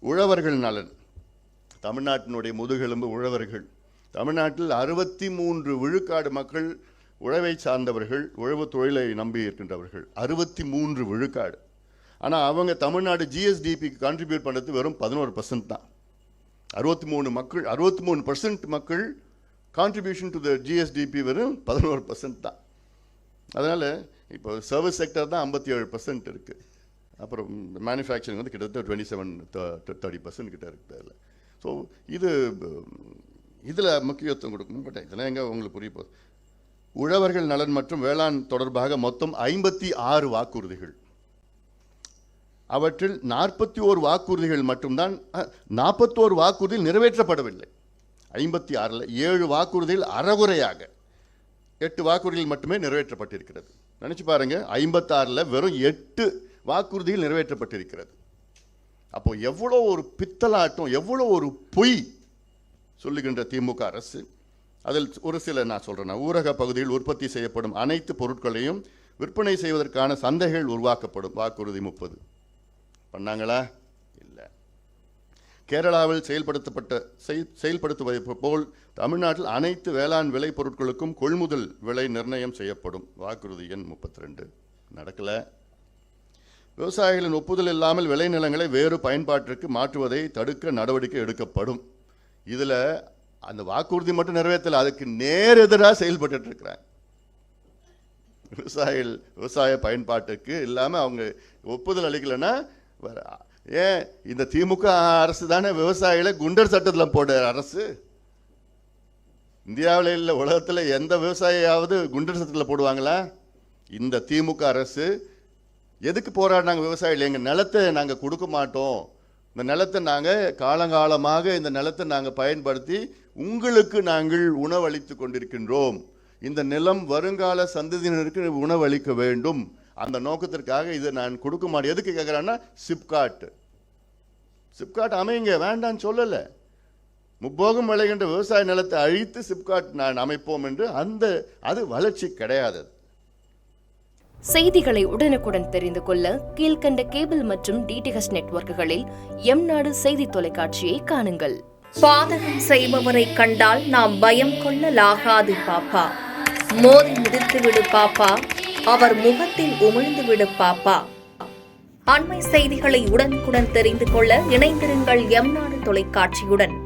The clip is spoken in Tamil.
உழவர்கள் நலன், தமிழ்நாட்டினுடைய முதுகெலும்பு உழவர்கள். தமிழ்நாட்டில் 63 விழுக்காடு மக்கள் உழவை சார்ந்தவர்கள், உழவு தொழிலை நம்பி இருக்கின்றவர்கள். 63 விழுக்காடு. ஆனால் அவங்க தமிழ்நாடு ஜிஎஸ்டிபிக்கு கான்ட்ரிபியூட் பண்ணுறது வெறும் 11% தான். 63% மக்கள் கான்ட்ரிபியூஷன் டு த ஜிஎஸ்டிபி வெறும் 11% தான். அதனால் இப்போ சர்வீஸ் செக்டர் தான் 57% இருக்குது. அப்புறம் மேனுஃபேக்சரிங் வந்து கிட்டத்தட்ட 27-30% கிட்ட இருக்குது. அதில் ஸோ இதில் முக்கியத்துவம் கொடுக்கணும். பட் இதெல்லாம் எங்கே உங்களுக்கு புரிய போகுது. உழவர்கள் நலன் மற்றும் வேளாண் தொடர்பாக மொத்தம் 56 வாக்குறுதிகள். அவற்றில் 41 வாக்குறுதிகள் மட்டும்தான், 41 வாக்குறுதிகள் நிறைவேற்றப்படவில்லை. 56ல் 7 வாக்குறுதிகள் அறகுறையாக, 8 வாக்குறுதிகள் மட்டுமே நிறைவேற்றப்பட்டிருக்கிறது. நினச்சி பாருங்க, 56ல் வெறும் 8 வாக்குறுதிகள் நிறைவேற்றப்பட்டிருக்கிறது. அப்போ எவ்வளோ ஒரு பித்தலாட்டம், எவ்வளோ ஒரு பொய் சொல்லுகின்ற திமுக அரசு. அதில் ஒரு சில நான் சொல்கிறேன். ஊரக பகுதியில் உற்பத்தி செய்யப்படும் அனைத்து பொருட்களையும் விற்பனை செய்வதற்கான சந்தைகள் உருவாக்கப்படும். வாக்குறுதி 30 பண்ணாங்களா? இல்லை. கேரளாவில் செயல்படுத்துவதை போல் தமிழ்நாட்டில் அனைத்து வேளாண் விளை பொருட்களுக்கும் கொள்முதல் விலை நிர்ணயம் செய்யப்படும். வாக்குறுதி எண் 32 நடக்கலை. விவசாயிகளின் ஒப்புதல் இல்லாமல் விளைநிலங்களை வேறு பயன்பாட்டிற்கு மாற்றுவதை தடுக்க நடவடிக்கை எடுக்கப்படும். இதில் அந்த வாக்குறுதி மட்டும் நிறைவேற்றலை, அதுக்கு நேர் எதிராக செயல்பட்டு இருக்கிறாங்க. விவசாய பயன்பாட்டுக்கு இல்லாமல் அவங்க ஒப்புதல் அளிக்கலைன்னா, ஏன் இந்த திமுக அரசு தானே விவசாயிகளை குண்டர் சட்டத்தில் போட அரசு. இந்தியாவில் இல்லை, உலகத்தில் எந்த விவசாயியாவது குண்டர் சட்டத்தில் போடுவாங்களா? இந்த திமுக அரசு. எதுக்கு போராடினாங்க விவசாயிகள்? எங்கள் நிலத்தை நாங்கள் கொடுக்க மாட்டோம், இந்த நிலத்தை நாங்கள் காலங்காலமாக இந்த நிலத்தை நாங்கள் பயன்படுத்தி உங்களுக்கு நாங்கள் உணவளித்து கொண்டிருக்கின்றோம், இந்த நிலம் வருங்கால சந்ததியினருக்கு உணவளிக்க வேண்டும், அந்த நோக்கத்திற்காக இதை நான் கொடுக்க மாட்டேன். எதுக்கு கேட்குறான்னா, சிப்காட் அமைங்க வேண்டான்னு சொல்லலை. முப்போகம் விளைகின்ற விவசாய நிலத்தை அழித்து சிப்காட் நான் அமைப்போம் என்று அது வளர்ச்சி கிடையாது. செய்திகளை உடனுக்குடன் தெரிந்து கொள்ள கீழ்கண்ட கேபிள் மற்றும் டிடிஹெச் நெட்வொர்க்குகளில் எம்நாடு செய்தி தொலைக்காட்சியை காணுங்கள். பாதகம் செய்பவரை கண்டால் நாம் பயம் கொள்ளலாகாது பாப்பா. மோதி மிதித்து விடு பாப்பா, அவர் முகத்தில் உமிழ்ந்து விடு பாப்பா. அண்மை செய்திகளை உடனுக்குடன் தெரிந்து கொள்ள இணைந்திருங்கள் எம்நாடு தொலைக்காட்சியுடன்.